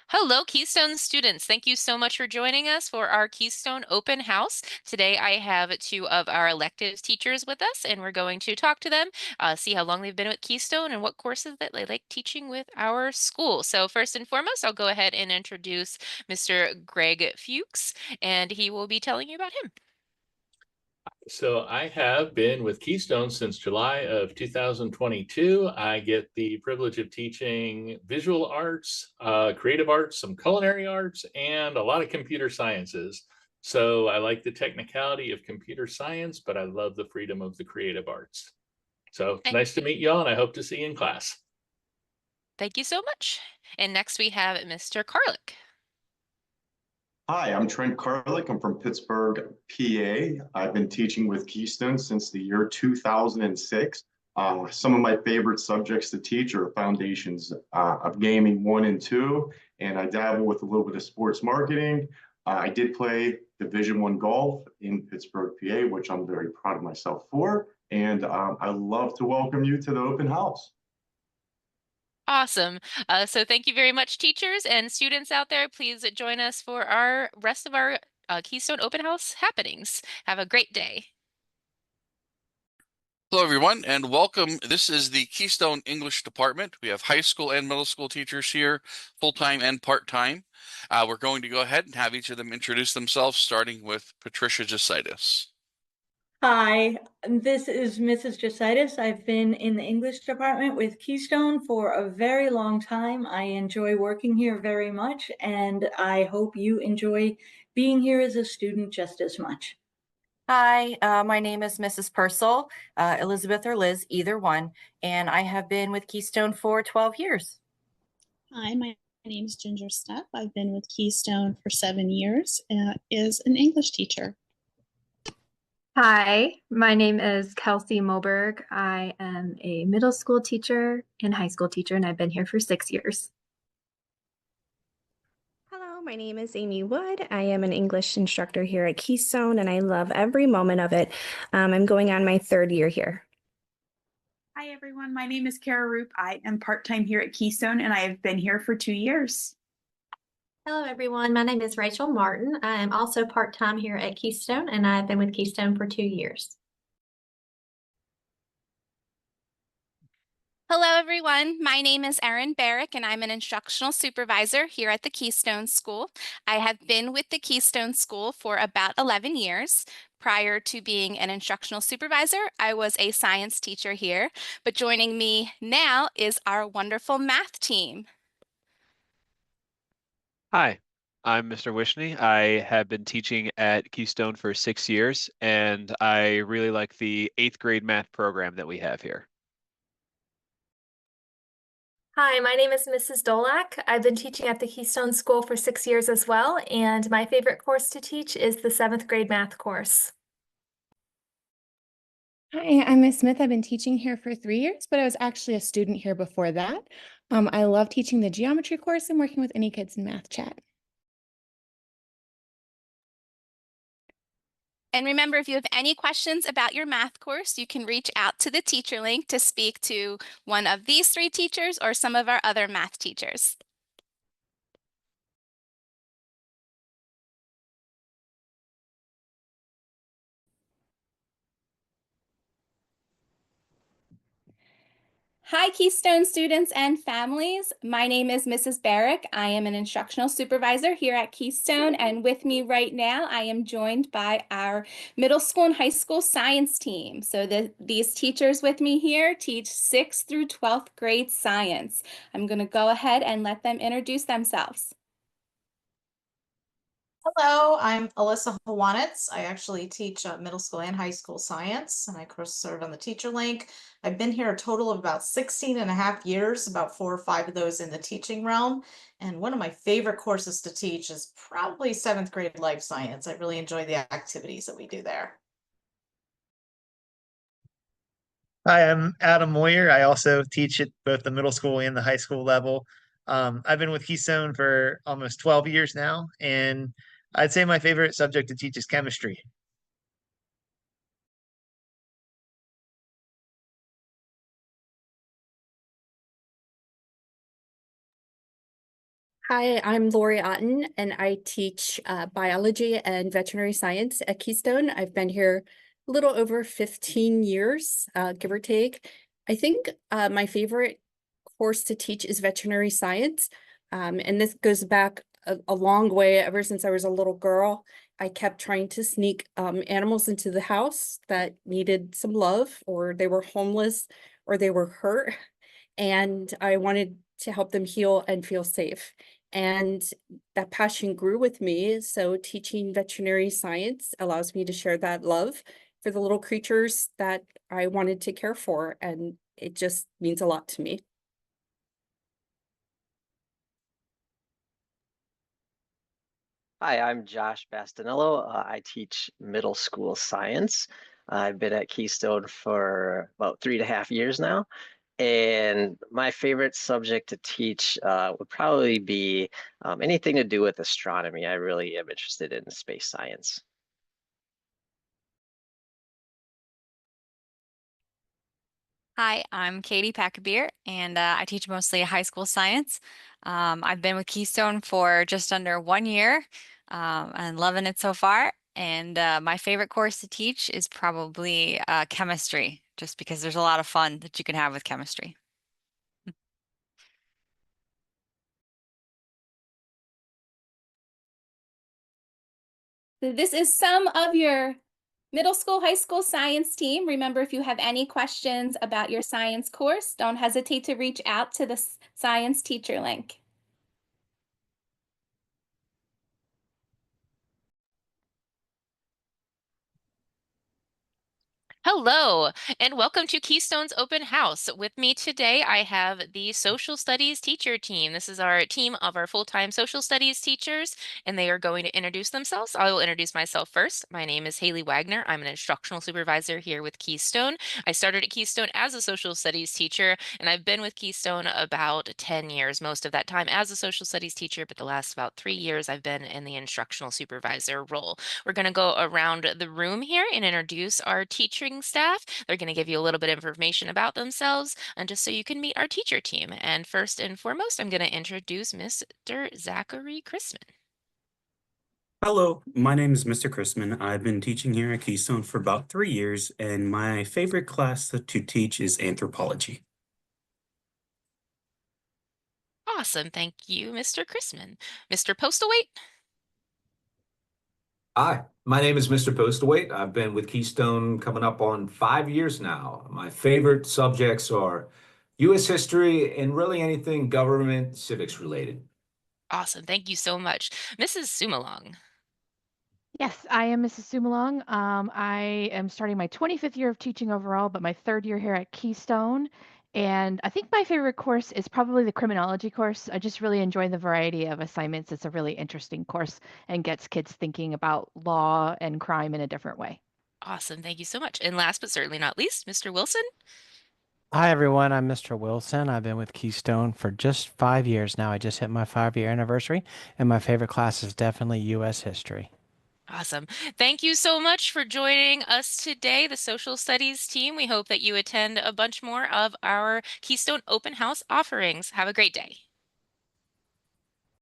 Hello, Keystone students. Thank you so much for joining us for our Keystone Open House. Today, I have two of our electives teachers with us, and we're going to talk to them, see how long they've been with Keystone and what courses that they like teaching with our school. So first and foremost, I'll go ahead and introduce Mr. Greg Fuchs, and he will be telling you about him. So I have been with Keystone since July of 2022. I get the privilege of teaching visual arts, creative arts, some culinary arts, and a lot of computer sciences. So I like the technicality of computer science, but I love the freedom of the creative arts. So Thank nice to meet y'all, and I hope to see you in class. thank you so much. And next we have Mr. Carlick. Hi, I'm Trent Carlick. I'm from Pittsburgh, PA. I've been teaching with Keystone since the year 2006. Some of my favorite subjects to teach are foundations of gaming 1 and 2, and I dabble with a little bit of sports marketing. I did play Division 1 golf in Pittsburgh, PA, which I'm very proud of myself for. And I'd love to welcome you to the open house. Awesome. So thank you very much, teachers and students out there. Please join us for our rest of our Keystone Open House happenings. Have a great day. Hello, everyone, and welcome. This is the Keystone English Department. We have high school and middle school teachers here, full-time and part-time. We're going to go ahead and have each of them introduce themselves, starting with Patricia Jasitis. Hi, this is Mrs. Jasitis. I've been in the English department with Keystone for a very long time. I enjoy working here very much, and I hope you enjoy being here as a student just as much. Hi, my name is Mrs. Purcell, Elizabeth or Liz, either one, and I have been with Keystone for 12 years. Hi, my name is Ginger Stepp. I've been with Keystone for 7 years as an English teacher. Hi, my name is Kelsey Moberg. I am a middle school teacher and high school teacher, and I've been here for 6 years. Hello, my name is Amy Wood. I am an English instructor here at Keystone, and I love every moment of it. I'm going on my 3rd year here. Hi, everyone. My name is Kara Roop. I am part-time here at Keystone, and I have been here for 2 years. Hello, everyone. My name is Rachel Martin. I am also part-time here at Keystone, and I've been with Keystone for 2 years. Hello, everyone. My name is Erin Barrick, and I'm an instructional supervisor here at the Keystone School. I have been with the Keystone School for about 11 years. Prior to being an instructional supervisor, I was a science teacher here, but joining me now is our wonderful math team. Hi, I'm Mr. Wishney. I have been teaching at Keystone for 6 years, and I really like the 8th grade math program that we have here. Hi, my name is Mrs. Dolak. I've been teaching at the Keystone School for 6 years as well, and my favorite course to teach is the 7th grade math course. Hi, I'm Ms. Smith. I've been teaching here for 3 years, but I was actually a student here before that. I love teaching the geometry course and working with any kids in math chat. And remember, if you have any questions about your math course, you can reach out to the teacher link to speak to one of these 3 teachers or some of our other math teachers. Hi, Keystone students and families. My name is Mrs. Barrick. I am an instructional supervisor here at Keystone, and with me right now, I am joined by our middle school and high school science team. So these teachers with me here teach 6th through 12th grade science. I'm going to go ahead and let them introduce themselves. Hello, I'm Alyssa Hawanitz. I actually teach middle school and high school science, and I course serve on the teacher link. I've been here a total of about 16 and a half years, about 4 or 5 of those in the teaching realm. And one of my favorite courses to teach is probably 7th grade life science. I really enjoy the activities that we do there. Hi, I'm Adam Moyer. I also teach at both the middle school and the high school level. I've been with Keystone for almost 12 years now, and I'd say my favorite subject to teach is chemistry. Hi, I'm Lori Otten, and I teach biology and veterinary science at Keystone. I've been here a little over 15 years, give or take. I think my favorite course to teach is veterinary science. And this goes back a long way. Ever since I was a little girl, I kept trying to sneak animals into the house that needed some love, or they were homeless, or they were hurt. And I wanted to help them heal and feel safe. And that passion grew with me. So teaching veterinary science allows me to share that love for the little creatures that I wanted to care for. And it just means a lot to me. Hi, I'm Josh Bastinello. I teach middle school science. I've been at Keystone for about 3.5 years now. And my favorite subject to teach would probably be anything to do with astronomy. I really am interested in space science. Hi, I'm Katie Packabeer, and I teach mostly high school science. I've been with Keystone for just under 1 year, and loving it so far. And my favorite course to teach is probably chemistry, just because there's a lot of fun that you can have with chemistry. This is some of your middle school, high school science team. Remember, if you have any questions about your science course, don't hesitate to reach out to the science teacher link. Hello, and welcome to Keystone's Open House. With me today, I have the Social Studies teacher team. This is our team of our full-time social studies teachers, and they are going to introduce themselves. I will introduce myself first. My name is Haley Wagner. I'm an instructional supervisor here with Keystone. I started at Keystone as a social studies teacher, and I've been with Keystone about 10 years, most of that time as a social studies teacher, but the last about 3 years I've been in the instructional supervisor role. We're going to go around the room here and introduce our teaching staff. They're going to give you a little bit of information about themselves, and just so you can meet our teacher team. And first and foremost, I'm going to introduce Mr. Zachary Chrisman. Hello, my name is Mr. Chrisman. I've been teaching here at Keystone for about 3 years, and my favorite class to teach is anthropology. Awesome. Thank you, Mr. Chrisman. Mr. Postlethwaite? Hi, my name is Mr. Postlewaite. I've been with Keystone coming up on 5 years now. My favorite subjects are U.S. history and really anything government civics related. Awesome. Thank you so much. Mrs. Sumalong. Yes, I am Mrs. Sumalong. I am starting my 25th year of teaching overall, but my third year here at Keystone. And I think my favorite course is probably the criminology course. I just really enjoy the variety of assignments. It's a really interesting course and gets kids thinking about law and crime in a different way. Awesome. Thank you so much. And last but certainly not least, Mr. Wilson. Hi, everyone. I'm Mr. Wilson. I've been with Keystone for just 5 years now. I just hit my 5 year anniversary, and my favorite class is definitely U.S. history. Awesome. Thank you so much for joining us today, the social studies team. We hope that you attend a bunch more of our Keystone Open House offerings. Have a great day.